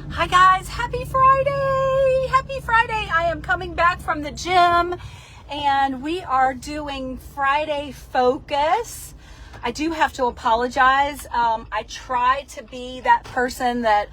Hi guys, happy Friday! Happy Friday! I am coming back from the gym and we are doing Friday Focus. I do have to apologize. I try to be that person that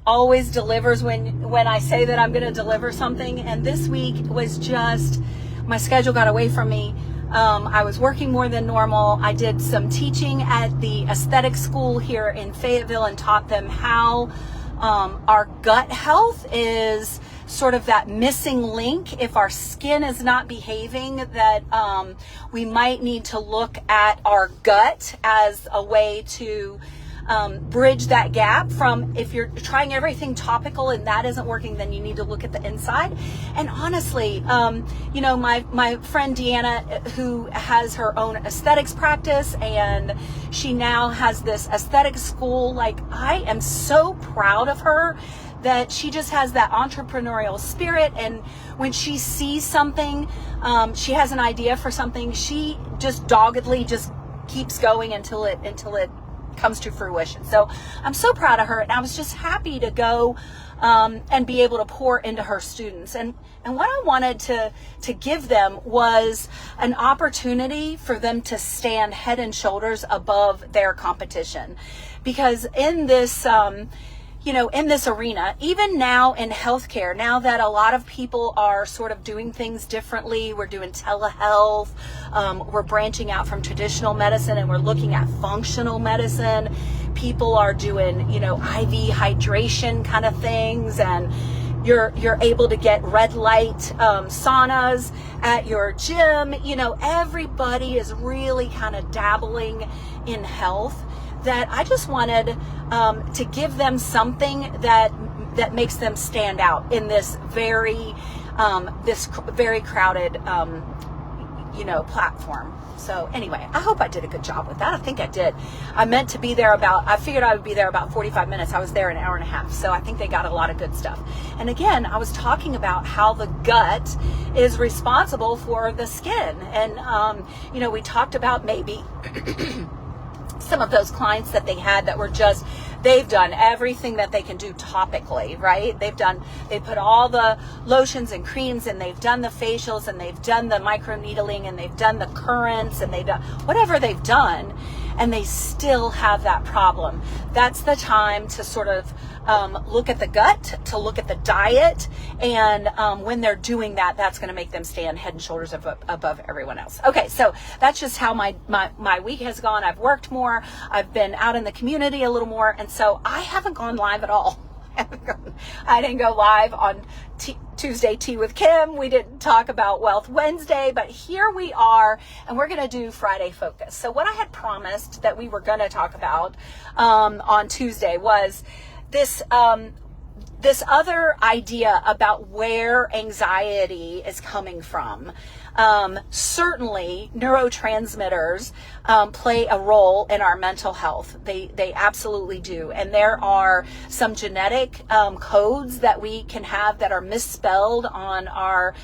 always delivers when I say that I'm going to deliver something, and this week was just, my schedule got away from me. I was working more than normal. I did some teaching at the aesthetic school here in Fayetteville and taught them how our gut health is sort of that missing link. If our skin is not behaving, that we might need to look at our gut as a way to bridge that gap from, if you're trying everything topical and that isn't working, then you need to look at the inside. And honestly, my friend Deanna, who has her own aesthetics practice and she now has this aesthetic school, like, I am so proud of her that she just has that entrepreneurial spirit, and when she sees something, she has an idea for something, she just doggedly just keeps going until it comes to fruition. So I'm so proud of her, and I was just happy to go and be able to pour into her students. And what I wanted to give them was an opportunity for them to stand head and shoulders above their competition. Because in this in this arena, even now in healthcare, now that a lot of people are sort of doing things differently, we're doing telehealth, we're branching out from traditional medicine and we're looking at functional medicine. People are doing, IV hydration kind of things, and you're able to get red light saunas at your gym. Everybody is really kind of dabbling in health. That I just wanted to give them something that makes them stand out in this very crowded platform. So anyway, I hope I did a good job with that. I think I did. I meant to be there I figured I would be there about 45 minutes. I was there an hour and a half. So I think they got a lot of good stuff. And again, I was talking about how the gut is responsible for the skin. And, we talked about maybe some of those clients that they had that were they've done everything that they can do topically, right? They put all the lotions and creams, and they've done the facials, and they've done the microneedling, and they've done the currents, and they've done whatever they've done, and they still have that problem. That's the time to sort of look at the gut, to look at the diet, and when they're doing that, that's going to make them stand head and shoulders above everyone else. Okay, so that's just how my week has gone. I've worked more. I've been out in the community a little more, and so I haven't gone live at all. I didn't go live on Tuesday Tea with Kim. We didn't talk about Wealth Wednesday, but here we are, and we're going to do Friday Focus. So what I had promised that we were going to talk about on Tuesday was this other idea about where anxiety is coming from. Certainly neurotransmitters play a role in our mental health. They absolutely do. And there are some genetic codes that we can have that are misspelled on our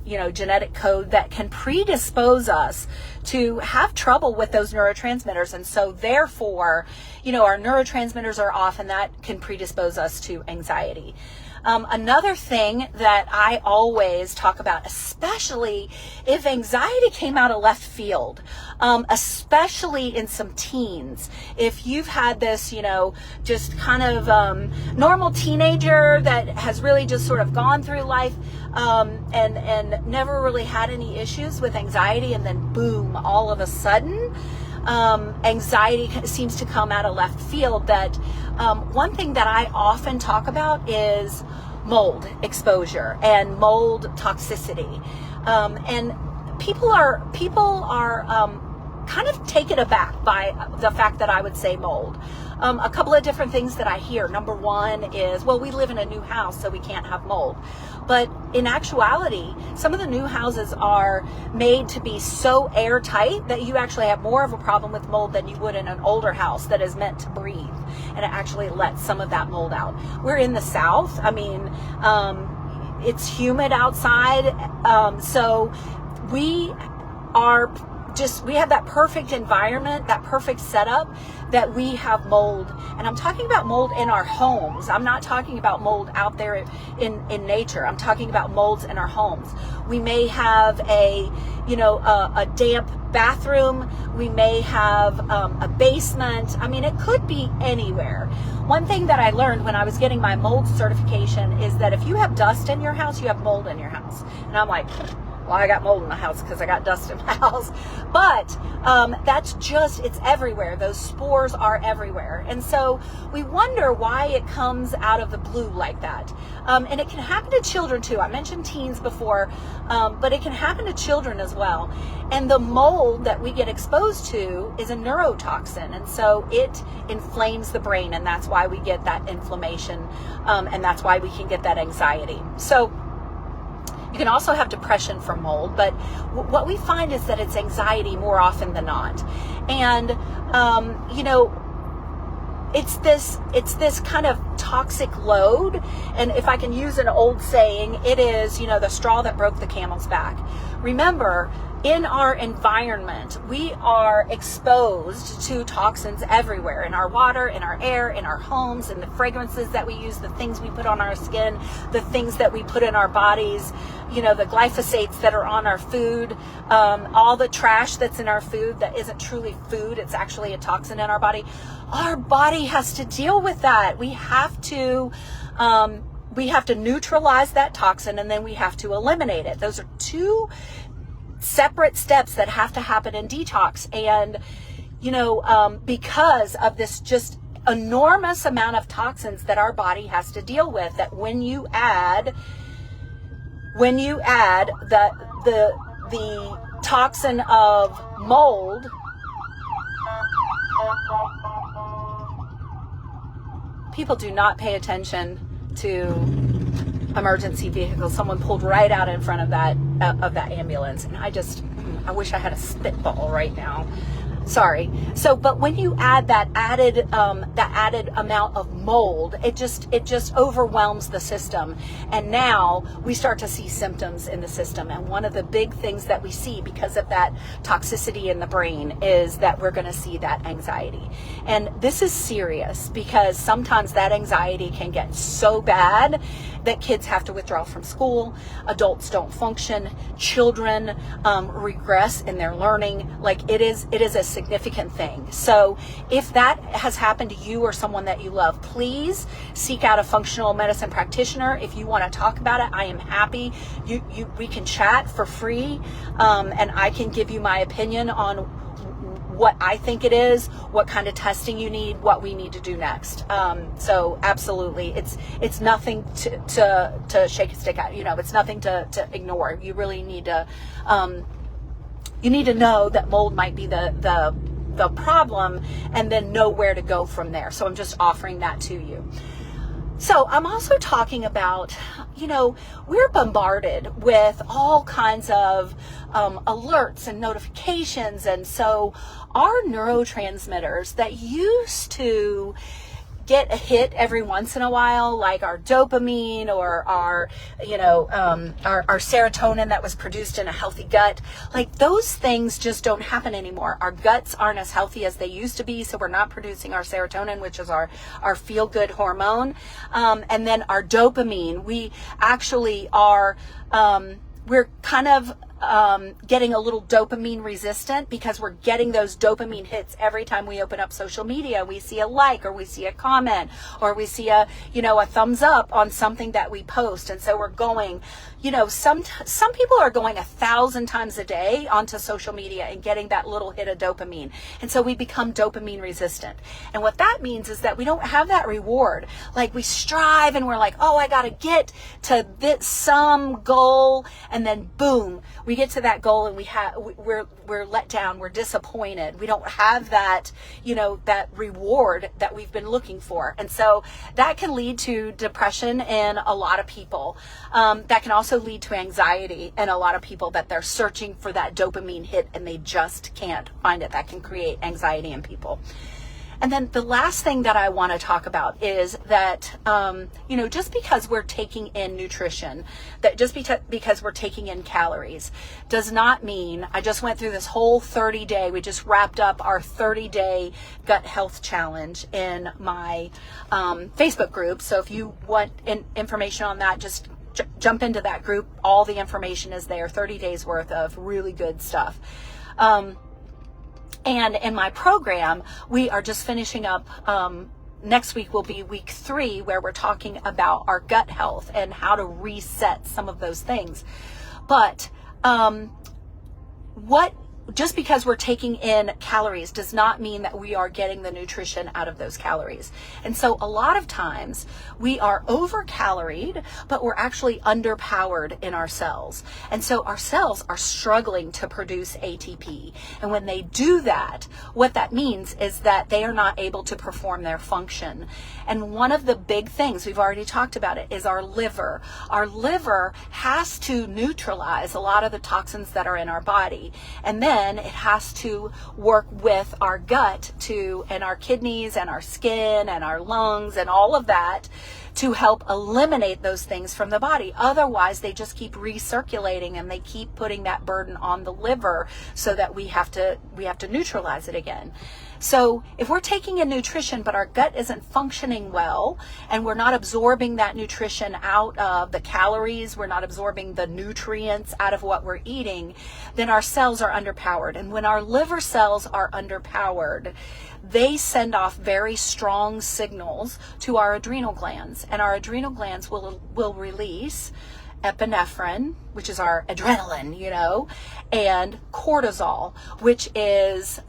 genetic code that can predispose us to have trouble with those neurotransmitters. And so therefore, our neurotransmitters are off, and that can predispose us to anxiety. Another thing that I always talk about, especially if anxiety came out of left field, especially in some teens, if you've had this, just kind of normal teenager that has really just sort of gone through life and never really had any issues with anxiety, and then boom, all of a sudden, anxiety seems to come out of left field. That one thing that I often talk about is mold exposure and mold toxicity, and people are kind of taken aback by the fact that I would say mold. A couple of different things that I hear. Number one is, well, we live in a new house, so we can't have mold. But in actuality, some of the new houses are made to be so airtight that you actually have more of a problem with mold than you would in an older house that is meant to breathe, and it actually lets some of that mold out. We're in the South. I mean, it's humid outside, so we are we have that perfect environment, that perfect setup, that we have mold. And I'm talking about mold in our homes. I'm not talking about mold out there in nature. I'm talking about molds in our homes. We may have a damp bathroom. We may have a basement. I mean, it could be anywhere. One thing that I learned when I was getting my mold certification is that if you have dust in your house, you have mold in your house. And I'm like, well, I got mold in my house because I got dust in my house. But it's everywhere. Those spores are everywhere. And so we wonder why it comes out of the blue like that. And it can happen to children too. I mentioned teens before, but it can happen to children as well. And the mold that we get exposed to is a neurotoxin. And so it inflames the brain, and that's why we get that inflammation. And that's why we can get that anxiety. So you can also have depression from mold, but what we find is that it's anxiety more often than not. And, it's this kind of toxic load. And if I can use an old saying, it is, the straw that broke the camel's back. Remember, in our environment, we are exposed to toxins everywhere, in our water, in our air, in our homes, in the fragrances that we use, the things we put on our skin, the things that we put in our bodies, the glyphosates that are on our food, all the trash that's in our food that isn't truly food, it's actually a toxin in our body. Our body has to deal with that. We have to neutralize that toxin, and then we have to eliminate it. Those are two separate steps that have to happen in detox. And because of this just enormous amount of toxins that our body has to deal with, that when you add the toxin of mold, people do not pay attention to emergency vehicles. Someone pulled right out in front of that ambulance, and I wish I had a spitball right now. Sorry. So, but when you add that added amount of mold, it just overwhelms the system. And now we start to see symptoms in the system. And one of the big things that we see because of that toxicity in the brain is that we're going to see that anxiety. And this is serious because sometimes that anxiety can get so bad that kids have to withdraw from school, adults don't function, children regress in their learning. Like it is a significant thing. So if that has happened to you or someone that you love, please seek out a functional medicine practitioner. If you want to talk about it, I am happy. We can chat for free, and I can give you my opinion on what I think it is, what kind of testing you need, what we need to do next. So absolutely, it's nothing to shake a stick at. It's nothing to ignore. You really need to know that mold might be the problem, and then know where to go from there. So I'm just offering that to you. So I'm also talking about, we're bombarded with all kinds of alerts and notifications. And so our neurotransmitters that used to get a hit every once in a while, like our dopamine or our serotonin that was produced in a healthy gut, like those things just don't happen anymore. Our guts aren't as healthy as they used to be, so we're not producing our serotonin, which is our feel-good hormone. And then our dopamine, we actually are, we're kind of getting a little dopamine resistant because we're getting those dopamine hits every time we open up social media. We see a like, or we see a comment, or we see a thumbs up on something that we post. And so we're going, some people are going 1,000 times a day onto social media and getting that little hit of dopamine. And so we become dopamine resistant. And what that means is that we don't have that reward. Like we strive and we're like, oh, I got to get to some goal. And then boom, we get to that goal and we're let down, we're disappointed. We don't have that, that reward that we've been looking for. And so that can lead to depression in a lot of people. That can also lead to anxiety in a lot of people, that they're searching for that dopamine hit and they just can't find it. That can create anxiety in people. And then the last thing that I want to talk about is that, just because we're taking in nutrition, that just because we're taking in calories does not mean, I just went through this whole 30-day, we just wrapped up our 30-day gut health challenge in my Facebook group. So if you want information on that, just jump into that group. All the information is there, 30 days worth of really good stuff. And in my program, we are just finishing up, next week will be week 3, where we're talking about our gut health and how to reset some of those things. But just because we're taking in calories does not mean that we are getting the nutrition out of those calories. And so a lot of times we are over-caloried, but we're actually underpowered in our cells. And so our cells are struggling to produce ATP. And when they do that, what that means is that they are not able to perform their function. And one of the big things, we've already talked about it, is our liver. Our liver has to neutralize a lot of the toxins that are in our body. And then it has to work with our gut and our kidneys and our skin and our lungs and all of that to help eliminate those things from the body. Otherwise, they just keep recirculating and they keep putting that burden on the liver so that we have to neutralize it again. So if we're taking in nutrition, but our gut isn't functioning well, and we're not absorbing that nutrition out of the calories, we're not absorbing the nutrients out of what we're eating, then our cells are underpowered. And when our liver cells are underpowered, they send off very strong signals to our adrenal glands, and our adrenal glands will release epinephrine, which is our adrenaline, and cortisol, which is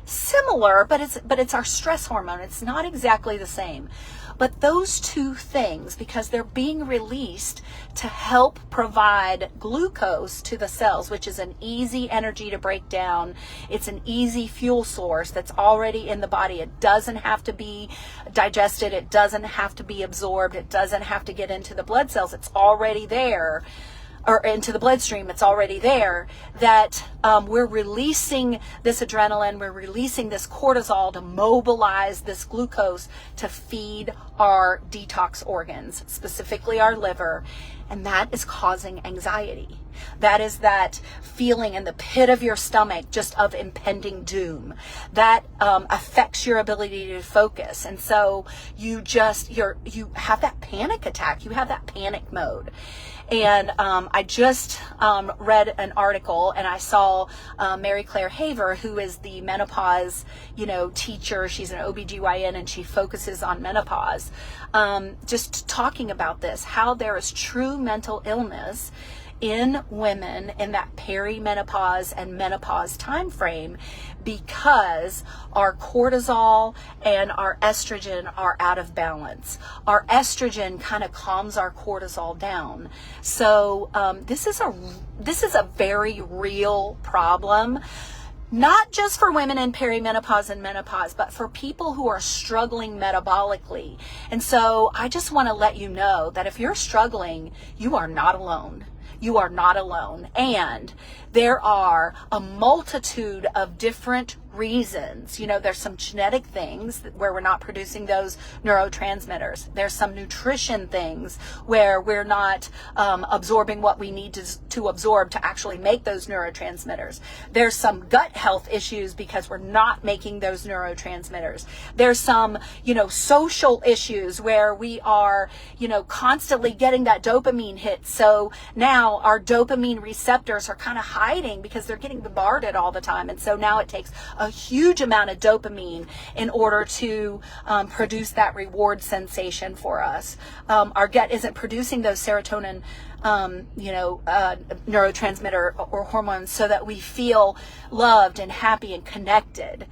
similar, but it's our stress hormone. It's not exactly the same. But those two things, because they're being released to help provide glucose to the cells, which is an easy energy to break down. It's an easy fuel source that's already in the body. It doesn't have to be digested. It doesn't have to be absorbed. It doesn't have to get into the blood cells. It's already there. Or into the bloodstream, it's already there, that we're releasing this adrenaline, we're releasing this cortisol to mobilize this glucose to feed our detox organs, specifically our liver, and that is causing anxiety. That is that feeling in the pit of your stomach just of impending doom. That affects your ability to focus. And so you have that panic attack. You have that panic mode. And I just read an article, and I saw Mary Claire Haver, who is the menopause, teacher. She's an OBGYN, and she focuses on menopause. Just talking about this, how there is true mental illness in women in that perimenopause and menopause time frame, because our cortisol and our estrogen are out of balance. Our estrogen kind of calms our cortisol down. So this is a very real problem. Not just for women in perimenopause and menopause, but for people who are struggling metabolically. And so I just want to let you know that if you're struggling, you are not alone. You are not alone. And there are a multitude of different reasons. There's some genetic things where we're not producing those neurotransmitters. There's some nutrition things where we're not absorbing what we need to absorb to actually make those neurotransmitters. There's some gut health issues because we're not making those neurotransmitters. There's some, social issues where we are, constantly getting that dopamine hit. So now our dopamine receptors are kind of hiding because they're getting bombarded all the time. And so now it takes a huge amount of dopamine in order to produce that reward sensation for us. Our gut isn't producing those serotonin, neurotransmitter or hormones so that we feel loved and happy and connected.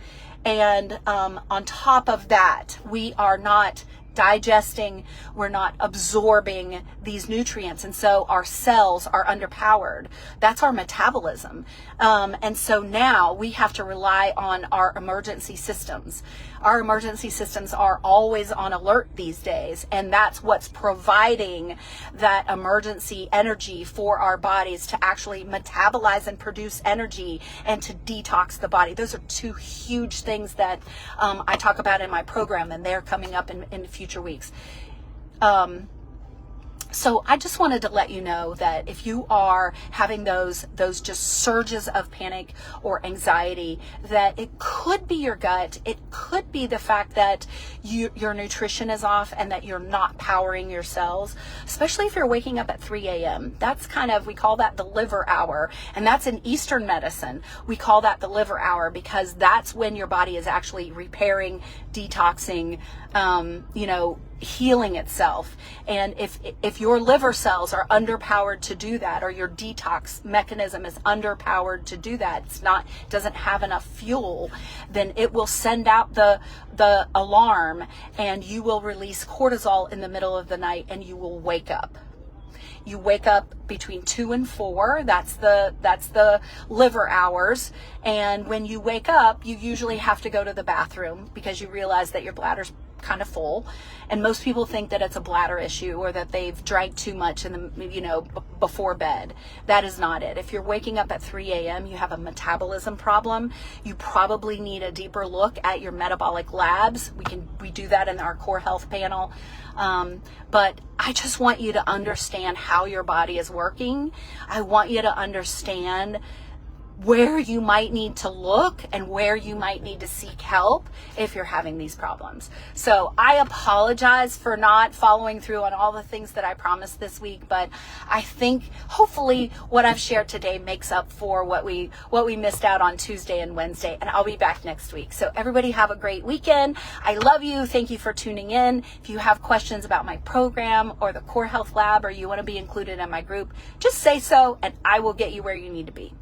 And on top of that, we are not digesting, we're not absorbing these nutrients, and so our cells are underpowered. That's our metabolism. And so now we have to rely on our emergency systems. Our emergency systems are always on alert these days, and that's what's providing that emergency energy for our bodies to actually metabolize and produce energy and to detox the body. Those are two huge things that I talk about in my program, and they're coming up in future weeks. So I just wanted to let you know that if you are having those just surges of panic or anxiety, that it could be your gut. It could be the fact that your nutrition is off and that you're not powering your cells, especially if you're waking up at 3 a.m. That's we call that the liver hour. And that's in Eastern medicine. We call that the liver hour because that's when your body is actually repairing, detoxing, healing itself. And if your liver cells are underpowered to do that, or your detox mechanism is underpowered to do that, doesn't have enough fuel, then it will send out the alarm, and you will release cortisol in the middle of the night, and you will wake up. You wake up between 2 and 4. That's the liver hours. And when you wake up, you usually have to go to the bathroom because you realize that your bladder's kind of full, and most people think that it's a bladder issue or that they've drank too much before bed. That is not it. If you're waking up at 3 a.m., you have a metabolism problem. You probably need a deeper look at your metabolic labs. We do that in our core health panel. But I just want you to understand how your body is working. I want you to understand where you might need to look and where you might need to seek help if you're having these problems. So I apologize for not following through on all the things that I promised this week, but I think hopefully what I've shared today makes up for what we missed out on Tuesday and Wednesday, and I'll be back next week. So everybody have a great weekend. I love you. Thank you for tuning in. If you have questions about my program or the Core Health Lab, or you want to be included in my group, just say so and I will get you where you need to be.